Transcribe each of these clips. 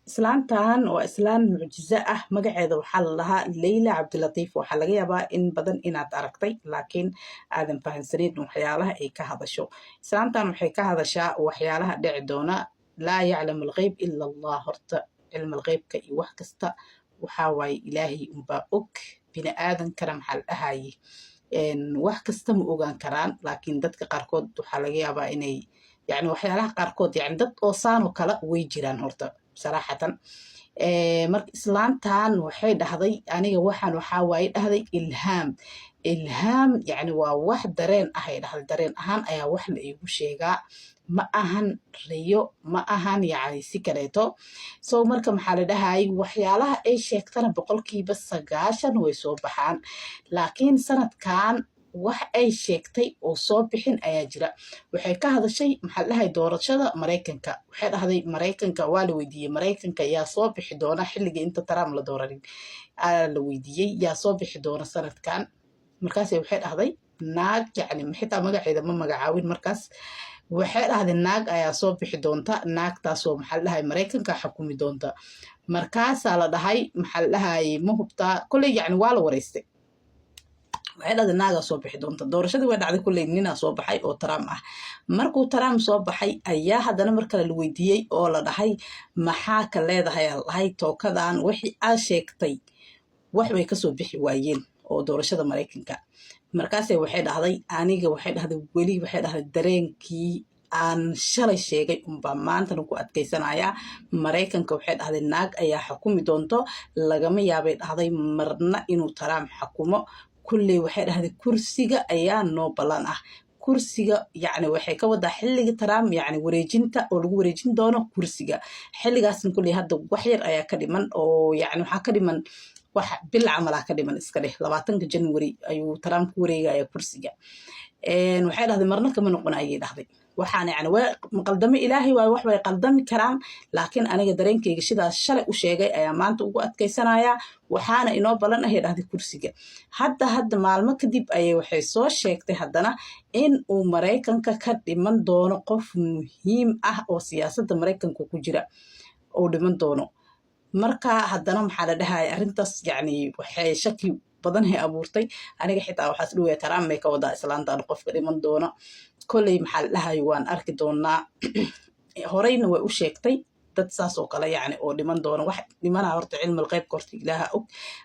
islaantan waa islaan mucjiso ah magaceeda waxaa la dhahaa Leyla Cabdilatiif waxaa laga yaabaa in badan inaad aragtay laakiin aadan fahansaneyn waxyaalaha ay ka hadasho islaantan waxay ka hadashaa waxyaalaha dhici doona laa yaclamu alghayb illa Allah horta cilmi alghaybka iyo wax kasta waxaa waaye ilaahay unbaa og bini aadankana maxaa la dhahaye wax kasta ma ogaan karaan laakiin dadka qaarkood waxaa laga yaabaa inay يعني waxyaalaha qaarkood yani dad oo saan oo kala way jiraan horta صراحةً marka islaantan waxay dhahday aniga waxaan waxa waaye dhahday ilhaam yani waa wax dareen ah ay dhahday dareen ahaan ayaa wax la igu sheegaa ma ahan riyo ma ahan yani si kaleeto soo marka maxaa la dhahay waxyaalaha ay sheegtana 9% way soo baxaan laakiin sanadkan wax ay sheegtay oo soo bixin ayaa jira waxay ka hadashay maxaa la dhahay doorashada Mareykanka waxay dhahday Mareykanka waa la weydiiyay Mareykanka yaa soo bixi doona xilliga inta Trump la dooranin la weydiiyay yaa soo bixi doona sanadkan markaas waxay dhahday naag yani xitaa magaceeda ma magacaawin markaas waxay dhahday naag ayaa soo bixi doonta naagtaas oo maxaa la dhahay Mareykanka xukumi doonta markaas la dhahay maxaa la dhahay ma hubtaa kulay yani waa la wareystay waxay dhahday naaga soo bixi doonta doorashadii way dhacday kulay nina soo baxay oo Trump ah markuu Trump soo baxay ayaa hadana mar kale la weydiiyay oo la dhahay maxaa ka leedahay tookadan wixii aad sheegtay wax way ka soo bixi waayeen oo doorashada Mareykanka markaas waxay dhahday aniga waxay dhahday weli waxay dhahday dareenkii aan shalay sheegay unba maanta ku adkeysanaya Mareykanka waxay dhahday naag ayaa xukumi doonto lagama yaabay dhahday marna inuu Trump xukumo kulli waxay dhahday kursiga ayaa noo balan ah kursiga yani waxay ka wada xilliga Trump yani wareejinta oo lagu wareejin doono kursiga xilligaasna kulli hadda wax yar ayaa ka dhiman oo yani waxa ka dhiman wax bil camal ka dhiman iska leh 20 January ayuu Trump ku wareegaya kursiga waxay dhahday marna kama noqonayay dhahday waxaan yani waa qaldami ilaahay waa wax way qaldami karaan laakiin aniga dareenkayga sidaas shalay u sheegay ayaa maanta ugu adkeysanaya waxaana inoo balan ah dhahday kursiga hadda maalmo kadib ayay waxay soo sheegtay hadana in uu Mareykanka ka dhiman doono qof muhiim ah oo siyaasadda Mareykanka ku jira oo dhiman doono marka hadana maxaa la dhahay arintaas yani waxay shaki badan hay abuurtay aniga xitaa waxaas dhawaa Trump may ka wada islaantan qofka dhiman doona kulay maxaa la dhahay waan arki doonaa horeyna way u sheegtay dad saas oo kale yani oo dhiman doona wax dhimana horta cilmi qayb korti ilaaha og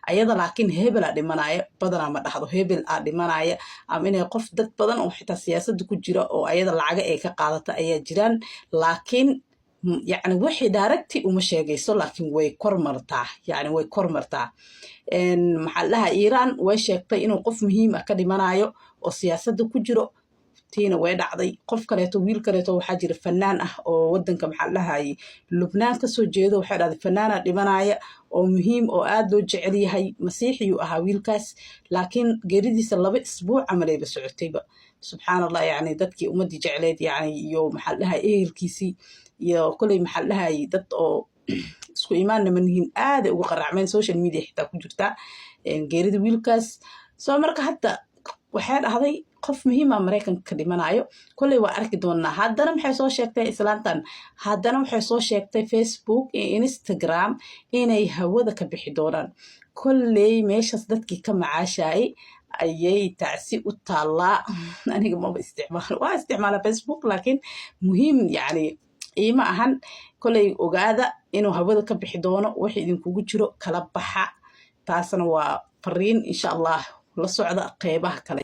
ayada laakiin hebel dhimanaya badana ma dhahdo hebel dhimanaya ama inay qof dad badan oo xitaa siyaasadda ku jira oo ayada lacag ay ka qaadata ayaa jiraan laakiin يعني وحي داركتي وما شيغيسو لكن way kormartaa يعني way kormartaa maxallaha Iran way sheegtay inuu qof muhiim ah ka dhimanayo oo siyaasadda ku jiro tiina way dhacday qof kaleeto wiil kaleeto waxa jira fanaan ah oo wadanka maxallaha Lubnaan ka soo jeedo waxa dhacday fanaana dhimanaya oo muhiim oo aad loo jecel yahay masiixiyu ahaa wiilkaas laakiin geeridiisa 2 isbuuc amalay ba socotayba subhanallah yani dadkii ummadii jecleed yani iyo maxallaha ehelkiisi iyo kulay maxallaha dad oo isku iimaan manihin aad ugu qaracmeen social media xitaa ku jirta geerida wiilkaas soo marka hadda waxay dhahday qof muhiim ah Mareykanka ka dhimanayo kulay waa arki doonaa hadana maxay soo sheegtay islaantan hadana waxay soo sheegtay Facebook iyo Instagram inay hawada ka bixi doonaan kulay meeshas dadkii ka macaashay ayay tacsi u taala aniga ma isticmaalo Facebook laakiin muhiim yani ima ahan kulay ogaada inuu hawada ka bixi doono wax idin kugu jiro kala baxa taasna waa fariin insha Allah la socda qeybaha kale